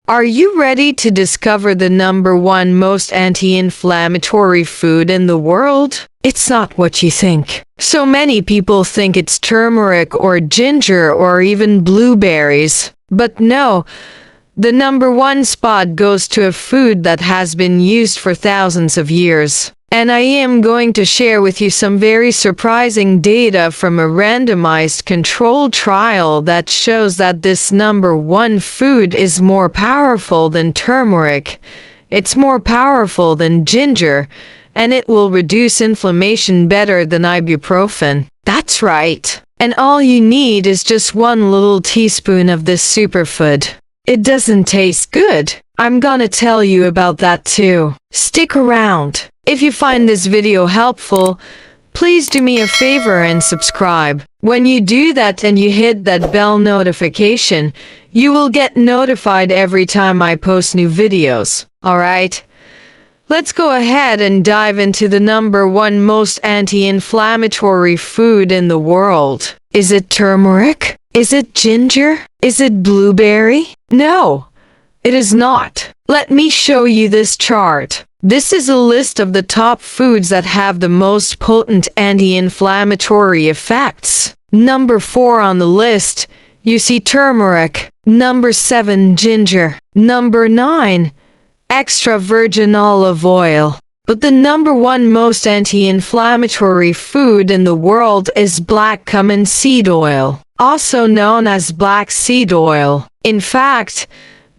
Are you ready to discover the number one most anti-inflammatory food in the world? It's not what you think. So many people think it's turmeric or ginger or even blueberries. But no, the number one spot goes to a food that has been used for thousands of years. And I am going to share with you some very surprising data from a randomized controlled trial that shows that this number one food is more powerful than turmeric. It's more powerful than ginger, and it will reduce inflammation better than ibuprofen. That's right. And all you need is just one little teaspoon of this superfood. It doesn't taste good. I'm gonna tell you about that too. Stick around. If you find this video helpful, please do me a favor and subscribe. When you do that and you hit that bell notification, you will get notified every time I post new videos. Alright? Let's go ahead and dive into the number one most anti-inflammatory food in the world. Is it turmeric? Is it ginger? Is it blueberry? No, it is not. Let me show you this chart. This is a list of the top foods that have the most potent anti-inflammatory effects. Number 4 on the list, you see turmeric. Number 7, ginger. Number 9, extra virgin olive oil. But the number one most anti-inflammatory food in the world is black cumin seed oil, also known as black seed oil. In fact,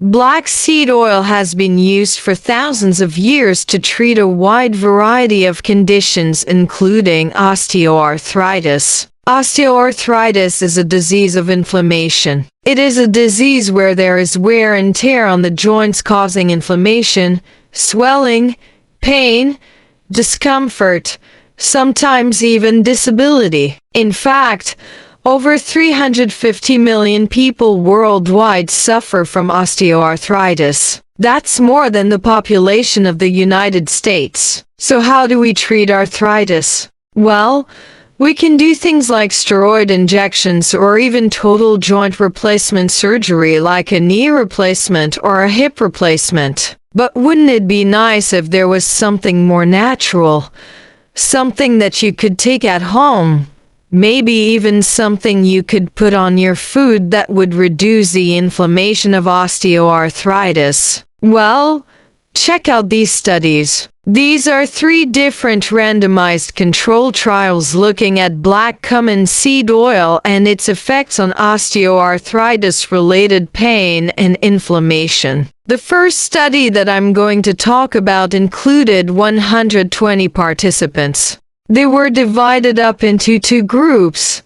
black seed oil has been used for thousands of years to treat a wide variety of conditions, including osteoarthritis. Osteoarthritis is a disease of inflammation. It is a disease where there is wear and tear on the joints causing inflammation, swelling, pain, discomfort, sometimes even disability. In fact, over 350 million people worldwide suffer from osteoarthritis. That's more than the population of the United States. So how do we treat arthritis? Well, we can do things like steroid injections or even total joint replacement surgery like a knee replacement or a hip replacement. But wouldn't it be nice if there was something more natural? Something that you could take at home? Maybe even something you could put on your food that would reduce the inflammation of osteoarthritis. Well, check out these studies. These are 3 different randomized control trials looking at black cumin seed oil and its effects on osteoarthritis-related pain and inflammation. The first study that I'm going to talk about included 120 participants. They were divided up into 2 groups,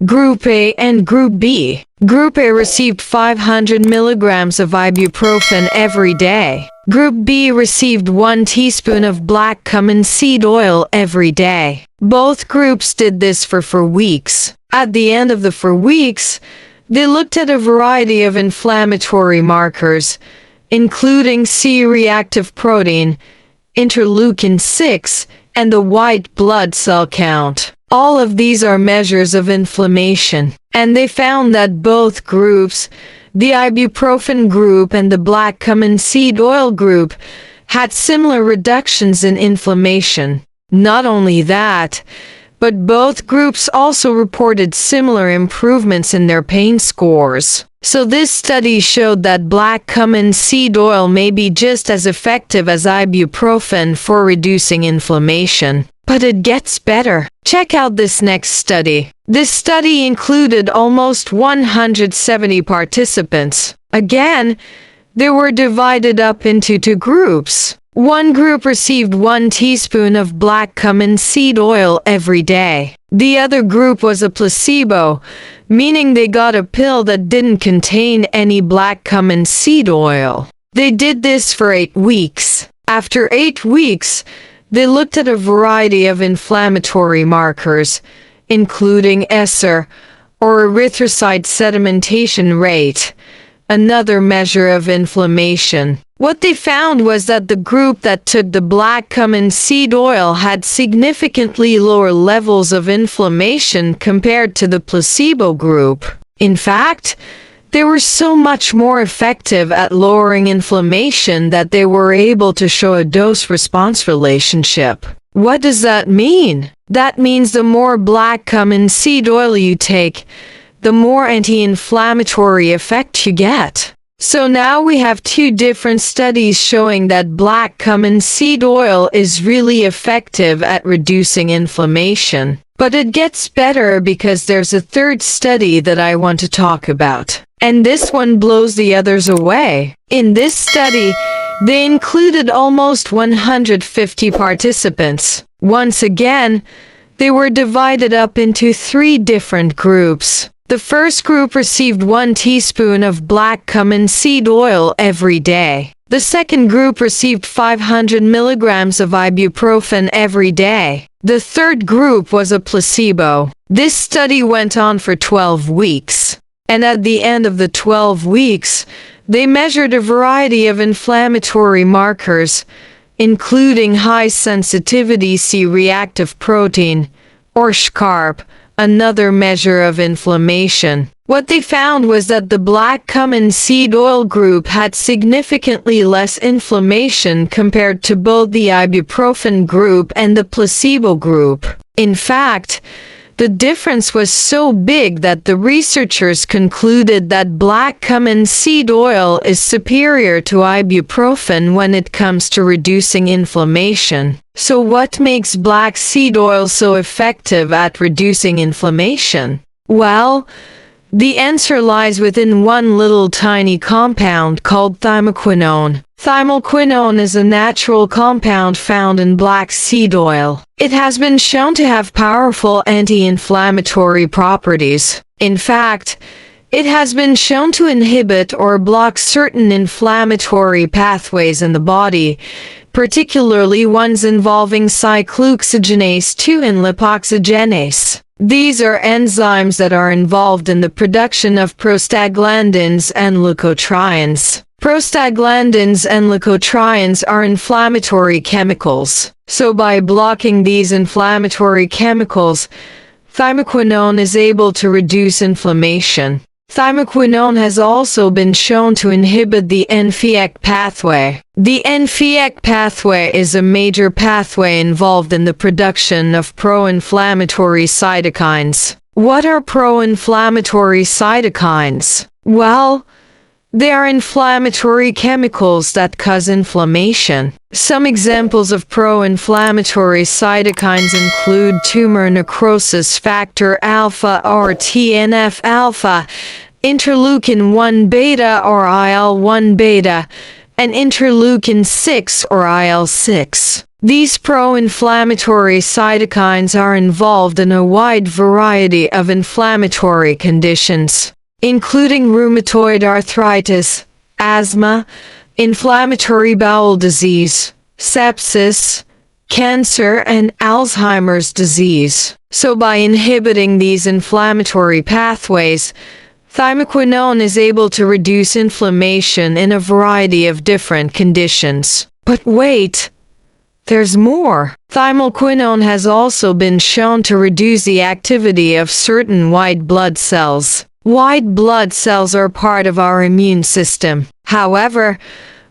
Group A and Group B. Group A received 500 milligrams of ibuprofen every day. Group B received 1 teaspoon of black cumin seed oil every day. Both groups did this for 4 weeks. At the end of the 4 weeks, they looked at a variety of inflammatory markers, including C-reactive protein, interleukin-6, and the white blood cell count. All of these are measures of inflammation. And they found that both groups, the ibuprofen group and the black cumin seed oil group, had similar reductions in inflammation. Not only that, but both groups also reported similar improvements in their pain scores. So this study showed that black cumin seed oil may be just as effective as ibuprofen for reducing inflammation. But it gets better. Check out this next study. This study included almost 170 participants. Again, they were divided up into 2 groups. One group received 1 teaspoon of black cumin seed oil every day. The other group was a placebo, meaning they got a pill that didn't contain any black cumin seed oil. They did this for 8 weeks. After 8 weeks, they looked at a variety of inflammatory markers, including ESR, or erythrocyte sedimentation rate, another measure of inflammation. What they found was that the group that took the black cumin seed oil had significantly lower levels of inflammation compared to the placebo group. In fact, They were so much more effective at lowering inflammation that they were able to show a dose-response relationship. What does that mean? That means the more black cumin seed oil you take, the more anti-inflammatory effect you get. So now we have two different studies showing that black cumin seed oil is really effective at reducing inflammation. But it gets better because there's a third study that I want to talk about. And this one blows the others away. In this study, they included almost 150 participants. Once again, they were divided up into 3 different groups. The first group received 1 teaspoon of black cumin seed oil every day. The second group received 500 milligrams of ibuprofen every day. The third group was a placebo. This study went on for 12 weeks. And at the end of the 12 weeks, they measured a variety of inflammatory markers, including high-sensitivity C-reactive protein, or SCARP, another measure of inflammation. What they found was that the black cumin seed oil group had significantly less inflammation compared to both the ibuprofen group and the placebo group. In fact, the difference was so big that the researchers concluded that black cumin seed oil is superior to ibuprofen when it comes to reducing inflammation. So what makes black seed oil so effective at reducing inflammation? Well, the answer lies within one little tiny compound called thymoquinone. Thymoquinone is a natural compound found in black seed oil. It has been shown to have powerful anti-inflammatory properties. In fact, it has been shown to inhibit or block certain inflammatory pathways in the body, particularly ones involving cyclooxygenase 2 and lipoxygenase. These are enzymes that are involved in the production of prostaglandins and leukotrienes. Prostaglandins and leukotrienes are inflammatory chemicals. So by blocking these inflammatory chemicals, thymoquinone is able to reduce inflammation. Thymoquinone has also been shown to inhibit the NF-κ pathway. The NF-κ pathway is a major pathway involved in the production of pro-inflammatory cytokines. What are pro-inflammatory cytokines? Well, they are inflammatory chemicals that cause inflammation. Some examples of pro-inflammatory cytokines include tumor necrosis factor alpha or TNF-alpha, interleukin-1 beta or IL-1 beta, and interleukin-6 or IL-6. These pro-inflammatory cytokines are involved in a wide variety of inflammatory conditions, including rheumatoid arthritis, asthma, inflammatory bowel disease, sepsis, cancer, and Alzheimer's disease. So by inhibiting these inflammatory pathways, thymoquinone is able to reduce inflammation in a variety of different conditions. But wait, there's more. Thymoquinone has also been shown to reduce the activity of certain white blood cells. White blood cells are part of our immune system. However,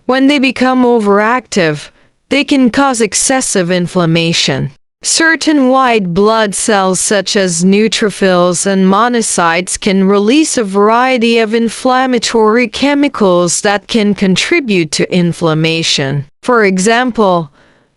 when they become overactive, they can cause excessive inflammation. Certain white blood cells such as neutrophils and monocytes can release a variety of inflammatory chemicals that can contribute to inflammation. For example,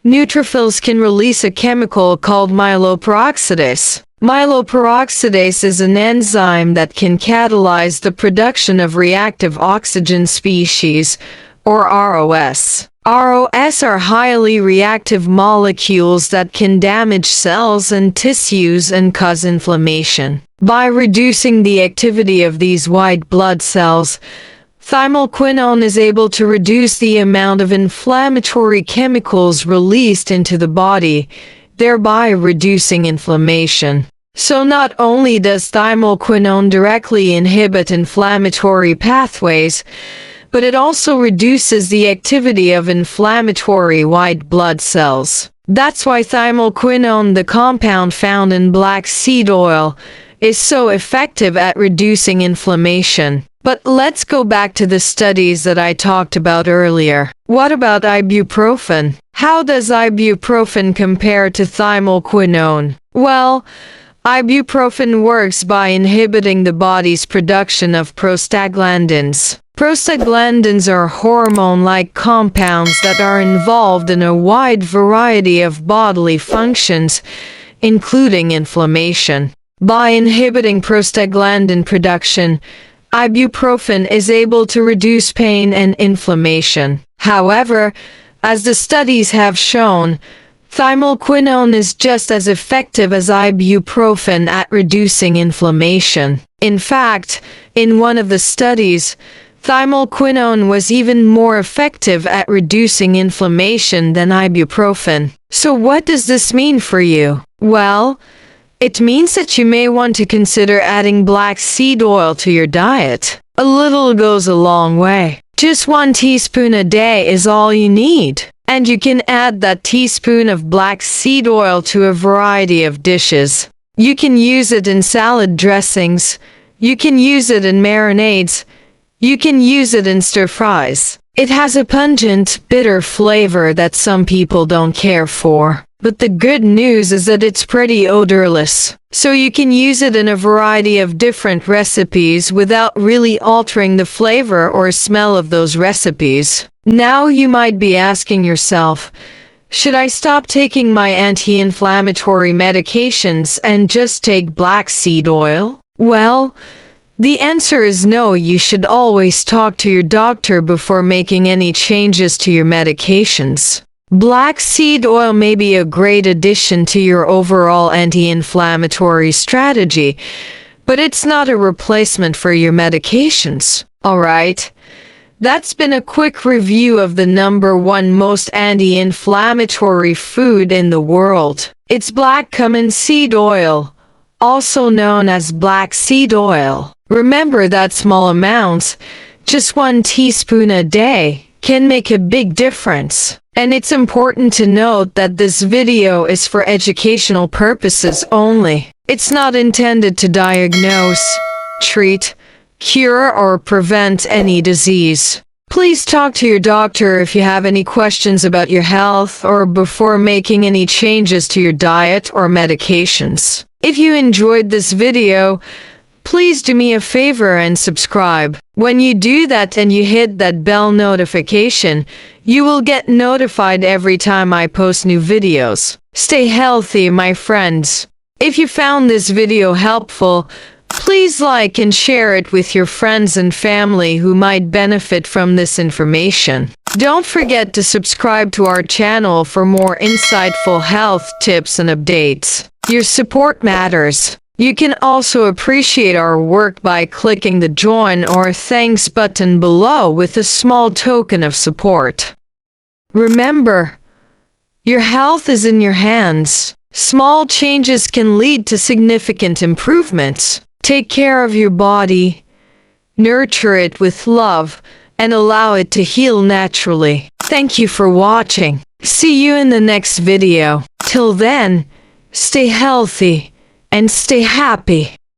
neutrophils can release a chemical called myeloperoxidase. Myeloperoxidase is an enzyme that can catalyze the production of reactive oxygen species, or ROS. ROS are highly reactive molecules that can damage cells and tissues and cause inflammation. By reducing the activity of these white blood cells, thymoquinone is able to reduce the amount of inflammatory chemicals released into the body, thereby reducing inflammation. So not only does thymoquinone directly inhibit inflammatory pathways, but it also reduces the activity of inflammatory white blood cells. That's why thymoquinone, the compound found in black seed oil, is so effective at reducing inflammation. But let's go back to the studies that I talked about earlier. What about ibuprofen? How does ibuprofen compare to thymoquinone? Well, ibuprofen works by inhibiting the body's production of prostaglandins. Prostaglandins are hormone-like compounds that are involved in a wide variety of bodily functions, including inflammation. By inhibiting prostaglandin production, ibuprofen is able to reduce pain and inflammation. However, as the studies have shown, thymoquinone is just as effective as ibuprofen at reducing inflammation. In fact, in one of the studies, thymoquinone was even more effective at reducing inflammation than ibuprofen. So what does this mean for you? Well, it means that you may want to consider adding black seed oil to your diet. A little goes a long way. Just 1 teaspoon a day is all you need. And you can add that teaspoon of black seed oil to a variety of dishes. You can use it in salad dressings. You can use it in marinades. You can use it in stir fries. It has a pungent, bitter flavor that some people don't care for. But the good news is that it's pretty odorless. So you can use it in a variety of different recipes without really altering the flavor or smell of those recipes. Now you might be asking yourself, should I stop taking my anti-inflammatory medications and just take black seed oil? Well, the answer is no. You should always talk to your doctor before making any changes to your medications. Black seed oil may be a great addition to your overall anti-inflammatory strategy, but it's not a replacement for your medications. Alright? That's been a quick review of the #1 most anti-inflammatory food in the world. It's black cumin seed oil, also known as black seed oil. Remember that small amounts, just 1 teaspoon a day, can make a big difference. And it's important to note that this video is for educational purposes only. It's not intended to diagnose, treat, cure, or prevent any disease. Please talk to your doctor if you have any questions about your health or before making any changes to your diet or medications. If you enjoyed this video, please do me a favor and subscribe. When you do that and you hit that bell notification, you will get notified every time I post new videos. Stay healthy, my friends. If you found this video helpful, please like and share it with your friends and family who might benefit from this information. Don't forget to subscribe to our channel for more insightful health tips and updates. Your support matters. You can also appreciate our work by clicking the join or thanks button below with a small token of support. Remember, your health is in your hands. Small changes can lead to significant improvements. Take care of your body, nurture it with love, and allow it to heal naturally. Thank you for watching. See you in the next video. Till then, stay healthy and stay happy.